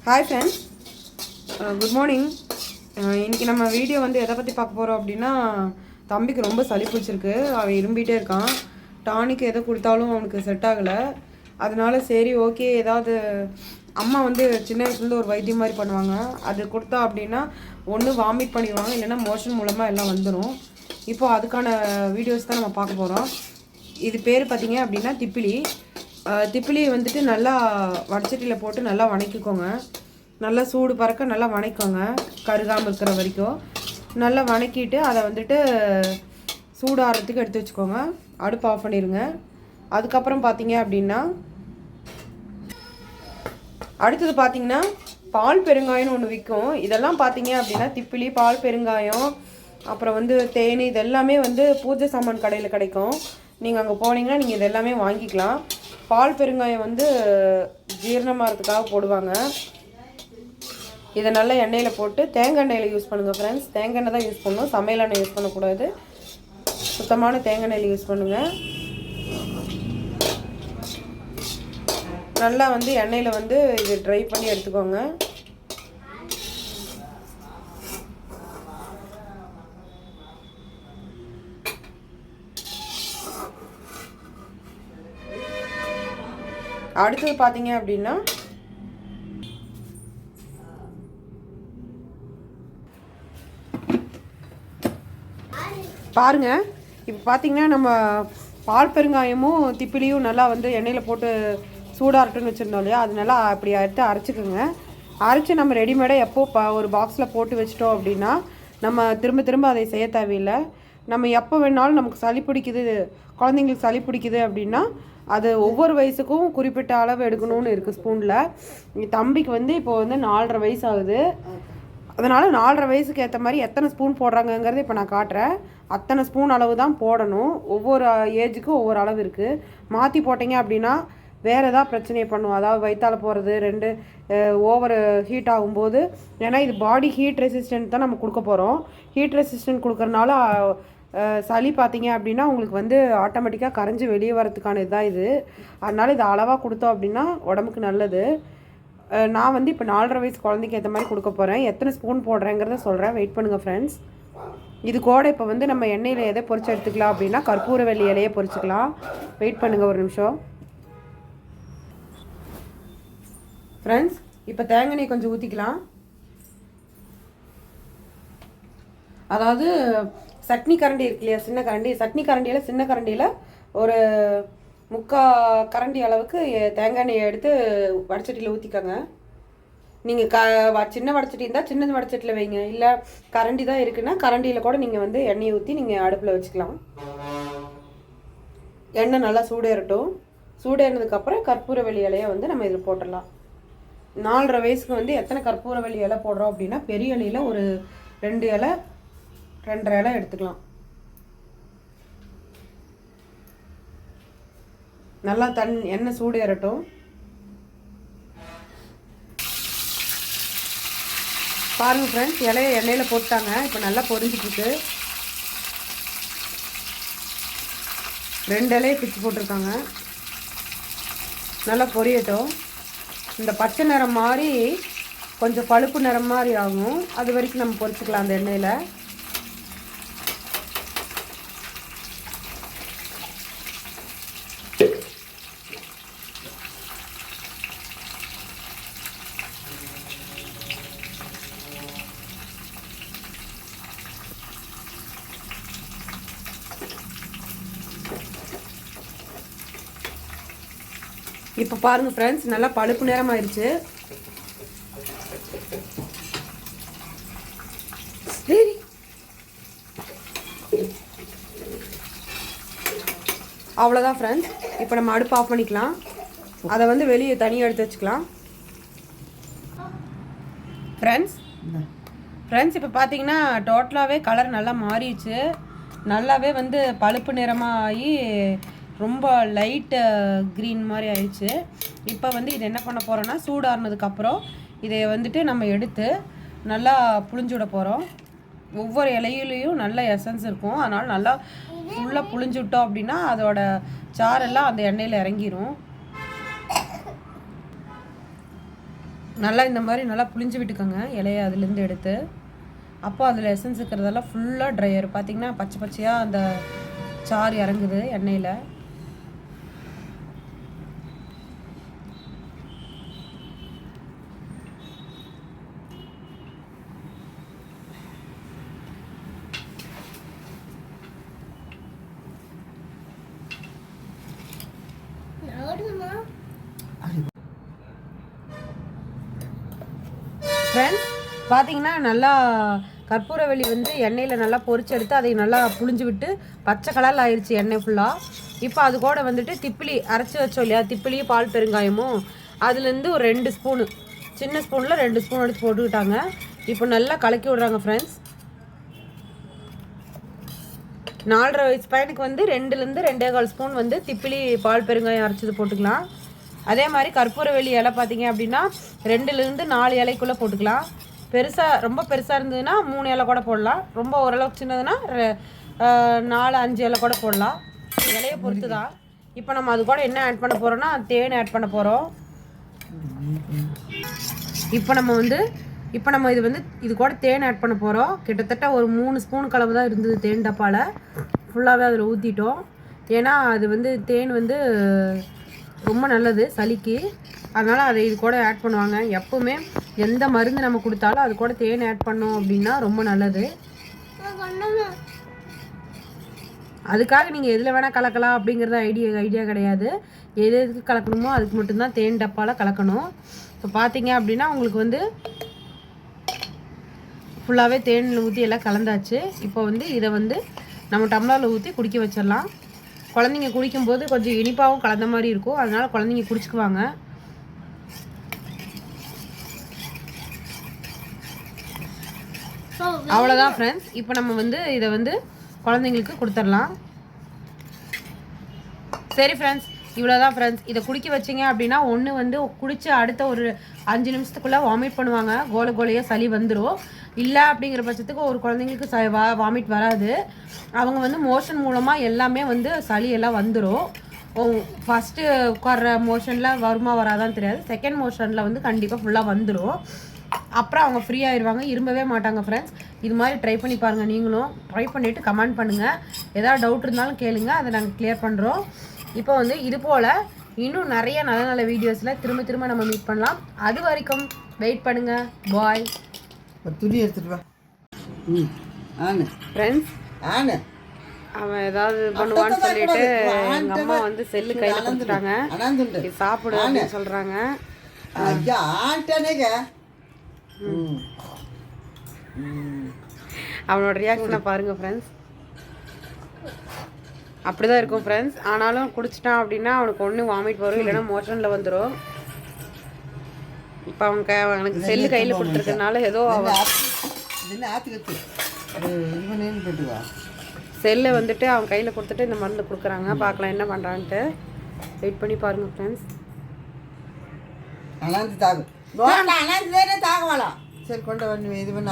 Hi friends, good morning. இன்றைக்கி நம்ம video வந்து எதை பற்றி பார்க்க போகிறோம் அப்படின்னா, தம்பிக்கு ரொம்ப சளி பிடிச்சிருக்கு. அவன் இரும்பிகிட்டே இருக்கான். டானிக் எதை கொடுத்தாலும் அவனுக்கு செட் ஆகலை. அதனால சரி ஓகே, ஏதாவது அம்மா வந்து சின்ன வயசுலேருந்து ஒரு வைத்தியம் மாதிரி பண்ணுவாங்க. அது கொடுத்தா அப்படின்னா ஒன்று வாமிட் பண்ணிடுவாங்க, இல்லைன்னா மோஷன் மூலமாக எல்லாம் வந்துடும். இப்போது அதுக்கான வீடியோஸ் தான் நம்ம பார்க்க போகிறோம். இது பேர் பார்த்திங்க அப்படின்னா திப்பிலி. திப்பிலியை வந்துட்டு நல்லா வடச்சட்டியில் போட்டு நல்லா வணக்கிக்கோங்க. நல்லா சூடு பறக்க நல்லா வணக்கோங்க, கருகாமல் இருக்கிற வரைக்கும் நல்லா வணக்கிட்டு அதை வந்துட்டு சூடாகிறதுக்கு எடுத்து வச்சுக்கோங்க. அடுப்பு ஆஃப் பண்ணிடுங்க. அதுக்கப்புறம் பார்த்தீங்க அப்படின்னா அடுத்தது பார்த்தீங்கன்னா பால் பெருங்காயம்னு ஒன்று விற்கும். இதெல்லாம் பார்த்தீங்க அப்படின்னா திப்பிலி, பால் பெருங்காயம், அப்புறம் வந்து தேன், இது எல்லாமே வந்து பூஜை சாமான் கடையில் கிடைக்கும். நீங்கள் அங்கே போனீங்கன்னா நீங்கள் இது எல்லாமே வாங்கிக்கலாம். பால் பெருங்காயம் வந்து ஜீரணமாகிறதுக்காக போடுவாங்க. இதை நல்லா எண்ணெயில் போட்டு தேங்காய் எண்ணெயில் யூஸ் பண்ணுங்கள் ஃப்ரெண்ட்ஸ். தேங்காய் எண்ணெய் தான் யூஸ் பண்ணணும், சமையல் எண்ணெய் யூஸ் பண்ணக்கூடாது. சுத்தமான தேங்காய் எண்ணெயில் யூஸ் பண்ணுங்கள். நல்லா வந்து எண்ணெயில் வந்து இது ட்ரை பண்ணி எடுத்துக்கோங்க. அடுத்தது பார்த்தீங்க அப்படின்னா பாருங்கள், இப்போ பார்த்தீங்கன்னா நம்ம பால் பெருங்காயமும் திப்பிலியும் நல்லா வந்து எண்ணெயில் போட்டு சூடாகட்டுன்னு வச்சுருந்தோம் இல்லையா, அது நல்லா அப்படி எடுத்து அரைச்சிக்கோங்க. அரைச்சி நம்ம ரெடிமேடாக எப்போ ஒரு பாக்ஸில் போட்டு வச்சிட்டோம் அப்படின்னா நம்ம திரும்ப திரும்ப அதை செய்ய தேவையில்லை. நம்ம எப்போ வேணாலும் நமக்கு சளி பிடிக்குது, குழந்தைங்களுக்கு சளி பிடிக்குது அப்படின்னா அது ஒவ்வொரு வயசுக்கும் குறிப்பிட்ட அளவு எடுக்கணும்னு இருக்குது ஸ்பூனில். தம்பிக்கு வந்து இப்போ வந்து 4.5 வயசு ஆகுது. அதனால் 4.5 வயசுக்கு ஏற்ற மாதிரி எத்தனை ஸ்பூன் போடுறாங்கங்கிறத இப்போ நான் காட்டுறேன். அத்தனை ஸ்பூன் அளவு தான் போடணும். ஒவ்வொரு ஏஜுக்கும் ஒவ்வொரு அளவு இருக்குது. மாற்றி போட்டிங்க அப்படின்னா வேறு ஏதாவது பிரச்சனையை பண்ணும். அதாவது வயிற்றால் போகிறது, 2 ஓவர் ஹீட் ஆகும்போது, ஏன்னா இது பாடி ஹீட் ரெசிஸ்டன்ட் தான் நம்ம கொடுக்க போகிறோம். ஹீட் ரெசிஸ்டன்ட் கொடுக்குறனால சளி பார்த்தீங்க அப்படின்னா உங்களுக்கு வந்து ஆட்டோமேட்டிக்காக கரைஞ்சி வெளியே வரதுக்கான இதுதான் இது. அதனால் இது அளவாக கொடுத்தோம் அப்படின்னா உடம்புக்கு நல்லது. நான் வந்து இப்போ 4.5 வயசு குழந்தைக்கு ஏற்ற மாதிரி கொடுக்க போகிறேன். எத்தனை ஸ்பூன் போடுறேங்கிறத சொல்கிறேன், வெயிட் பண்ணுங்கள் ஃப்ரெண்ட்ஸ். இது கூட இப்போ வந்து நம்ம எண்ணெயில் எதை பொரிச்சு எடுத்துக்கலாம் அப்படின்னா கற்பூரவல்லி இலையை பொரிச்சுக்கலாம். வெயிட் பண்ணுங்கள் ஒரு நிமிஷம் ஃப்ரெண்ட்ஸ். இப்போ தேங்காய் எண்ணெய் கொஞ்சம் ஊற்றிக்கலாம். அதாவது சட்னி கரண்டி இருக்கு இல்லையா, சின்ன கரண்டி, சட்னி கரண்டியில் சின்ன கரண்டியில் ஒரு 3/4 கரண்டி அளவுக்கு தேங்காய் எண்ணெயை எடுத்து வடச்சட்டியில் ஊற்றிக்கோங்க. நீங்கள் சின்ன வடச்சட்டி இருந்தால் சின்ன வடச்சட்டியில் வைங்க, இல்லை கரண்டி தான் இருக்குன்னா கரண்டியில் கூட நீங்கள் வந்து எண்ணெயை ஊற்றி நீங்கள் அடுப்பில் வச்சுக்கலாம். எண்ணெய் நல்லா சூடேறட்டும். சூடேறினதுக்கப்புறம் கற்பூரவல்லி இலையை வந்து நம்ம இதில் போட்டுடலாம். 4.5 வயசுக்கு வந்து எத்தனை கற்பூரவல்லி இலை போடுறோம் அப்படின்னா பெரிய இலையில் ஒரு 2 இலை 2.5 இலை எடுத்துக்கலாம். நல்லா எண்ணெய் சூடு ஏறட்டும். பாருங்க ஃப்ரெண்ட்ஸ், இலையை எண்ணெயில் போட்டாங்க. இப்போ நல்லா பொரிஞ்சிட்டு 2 இலையை பிச்சு போட்டிருக்காங்க. நல்லா பொரியட்டும். இந்த பச்சை நிறம் மாதிரி கொஞ்சம் பழுப்பு நிறம் மாதிரி ஆகும், அது வரைக்கும் நம்ம பொரிச்சுக்கலாம் அந்த எண்ணெயில். இப்போ பாருங்கள் ஃப்ரெண்ட்ஸ், நல்லா பழுப்பு நேரம் ஆயிடுச்சு. சரி, அவ்வளோதான் ஃப்ரெண்ட்ஸ். இப்போ நம்ம அடுப்பு ஆஃப் பண்ணிக்கலாம். அதை வந்து வெளியே தனியாக எடுத்து வச்சுக்கலாம். ஃப்ரெண்ட்ஸ் இப்போ பார்த்தீங்கன்னா டோட்டலாகவே கலர் நல்லா மாறிடுச்சு. நல்லாவே வந்து பழுப்பு நிறமாக ஆகி ரொம்ப லைட்டு க்ரீன் மாதிரி ஆயிடுச்சு. இப்போ வந்து இது என்ன பண்ண போகிறோன்னா சூடாறினதுக்கப்புறம் இதை வந்துட்டு நம்ம எடுத்து நல்லா புழிஞ்சு விட போகிறோம். ஒவ்வொரு இலையிலையும் நல்ல எசன்ஸ் இருக்கும். அதனால் நல்லா ஃபுல்லாக புழிஞ்சு விட்டோம் அப்படின்னா அதோட சாரெல்லாம் அந்த எண்ணெயில் இறங்கிரும். நல்லா இந்த மாதிரி நல்லா புளிஞ்சு விட்டுக்கோங்க இலையை அதுலேருந்து எடுத்து. அப்போ அதில் எசன்ஸ் இருக்கிறதெல்லாம் ஃபுல்லாக ட்ரை ஆயிரும். பார்த்திங்கன்னா பச்சை பச்சையாக அந்த சாறு இறங்குது எண்ணெயில். ஃப்ரெண்ட்ஸ் பார்த்தீங்கன்னா நல்லா கற்பூரவள்ளி வந்து எண்ணெயில் நல்லா பொரிச்சு எடுத்து அதை நல்லா புளிஞ்சு விட்டு பச்சை கலரில் ஆயிடுச்சு எண்ணெய் ஃபுல்லாக. இப்போ அது கூட வந்துட்டு திப்பிலி அரைச்சி வச்சோம் இல்லையா, திப்பிலியும் பால் பெருங்காயமும் அதுலேருந்து ஒரு 2 ஸ்பூனு, சின்ன ஸ்பூனில் 2 ஸ்பூன் எடுத்து போட்டுக்கிட்டாங்க. இப்போ நல்லா கலக்கி விட்றாங்க ஃப்ரெண்ட்ஸ். 4.5 வயசு பையனுக்கு வந்து 2லேருந்து 2.25 ஸ்பூன் வந்து திப்பிலி பால் பெருங்காயம் அரைச்சது போட்டுக்கலாம். அதே மாதிரி கற்பூரவள்ளி இலை பார்த்தீங்க அப்படின்னா 2லேருந்து 4 இலைக்குள்ளே போட்டுக்கலாம். ரொம்ப பெருசாக இருந்ததுன்னா 3 இலை கூட போடலாம். ரொம்ப ஓரளவுக்கு சின்னதுன்னா 4-5 இலை கூட போடலாம். இலையை பொறுத்து தான். இப்போ நம்ம அது கூட என்ன ஆட் பண்ண போகிறோம்னா தேன் ஆட் பண்ண போகிறோம். இப்போ நம்ம இது கூட தேன் ஆட் பண்ண போகிறோம். கிட்டத்தட்ட ஒரு 3 ஸ்பூன் கலவு தான் இருந்தது தேன் டப்பாவில். ஃபுல்லாகவே அதில் ஊற்றிட்டோம். ஏன்னா அது தேன் ரொம்ப நல்லது சளிக்கு. அதனால் அதை இது கூட ஆட் பண்ணுவாங்க. எப்போவுமே எந்த மருந்து நம்ம கொடுத்தாலும் அது கூட தேன் ஆட் பண்ணோம் அப்படின்னா ரொம்ப நல்லது. அதுக்காக நீங்கள் எதில் வேணால் கலக்கலாம் அப்படிங்கிறது ஐடியா கிடையாது. எதுக்கு கலக்கணுமோ அதுக்கு மட்டும்தான் தேன் டப்பாவில் கலக்கணும். இப்போ பார்த்தீங்க அப்படின்னா உங்களுக்கு ஃபுல்லாகவே தேனில் ஊற்றி எல்லாம் கலந்தாச்சு. இப்போ இதை நம்ம டம்ளரில் ஊற்றி குடிக்க வச்சிடலாம். குழந்தைங்க குடிக்கும்போது கொஞ்சம் இனிப்பாகவும் கலந்த மாதிரி இருக்கும். அதனால் குழந்தைங்க குடிச்சுக்குவாங்க. அவ்வளோதான் ஃப்ரெண்ட்ஸ். இப்போ நம்ம இதை குழந்தைங்களுக்கு கொடுத்துடலாம். சரி ஃப்ரெண்ட்ஸ், இவ்வளோதான் ஃப்ரெண்ட்ஸ். இதை குடிக்க வச்சிங்க அப்படின்னா ஒன்று குடித்து அடுத்த ஒரு 5 நிமிஷத்துக்குள்ளே வாமிட் பண்ணுவாங்க. கோலையாக சளி வந்துடும். இல்லை அப்படிங்கிற பட்சத்துக்கு ஒரு குழந்தைங்களுக்கு வாமிட் வராது. அவங்க மோஷன் மூலமாக எல்லாமே சளி எல்லாம் வந்துடும். ஃபஸ்ட்டு உட்கார்ற மோஷனில் வருமா வராதான்னு தெரியாது. செகண்ட் மோஷனில் கண்டிப்பாக ஃபுல்லாக வந்துடும். அப்புறம் அவங்க ஃப்ரீ ஆயிடுவாங்க, இரும்பவே மாட்டாங்க ஃப்ரெண்ட்ஸ். இது மாதிரி ட்ரை பண்ணி பாருங்கள். நீங்களும் ட்ரை பண்ணிவிட்டு கமெண்ட் பண்ணுங்கள். ஏதாவது டவுட் இருந்தாலும் கேளுங்க, அதை நாங்கள் கிளியர் பண்ணுறோம். இப்போ இது போல் இன்னும் நிறைய நல்ல நல்ல வீடியோஸில் திரும்ப நம்ம மீட் பண்ணலாம். அது வரைக்கும் வெயிட் பண்ணுங்கள். பாய். துணி எடுத்துட்டு வா. ஃப்ரெண்ட்ஸ் அவன் ஏதாவது பண்ணுவான்னு சொல்லிட்டு எங்கள் அம்மா செல்லு கையில் கொடுத்துட்டாங்க. சாப்பிடு அப்படின்னு சொல்கிறாங்க. அவனோட ரியாக்ஷனை பாருங்கள் ஃப்ரெண்ட்ஸ். அப்படிதான் இருக்கும் ஃப்ரெண்ட்ஸ். ஆனாலும் குடிச்சிட்டான் அப்படின்னா அவனுக்கு ஒன்று வாமிட் வரும், இல்லைன்னா மோஷனில் வந்துடும். இப்போ அவனுக்கு செல்லு கையில் கொடுத்துருக்கனால ஏதோ செல்லை அவன் கையில் கொடுத்துட்டு இந்த மருந்து கொடுக்குறாங்க. பார்க்கலாம் என்ன பண்ணுறான்ட்டு. வெயிட் பண்ணி பாருங்கள் ஃப்ரெண்ட்ஸ். சரி கொண்டு வந்து இது பண்ண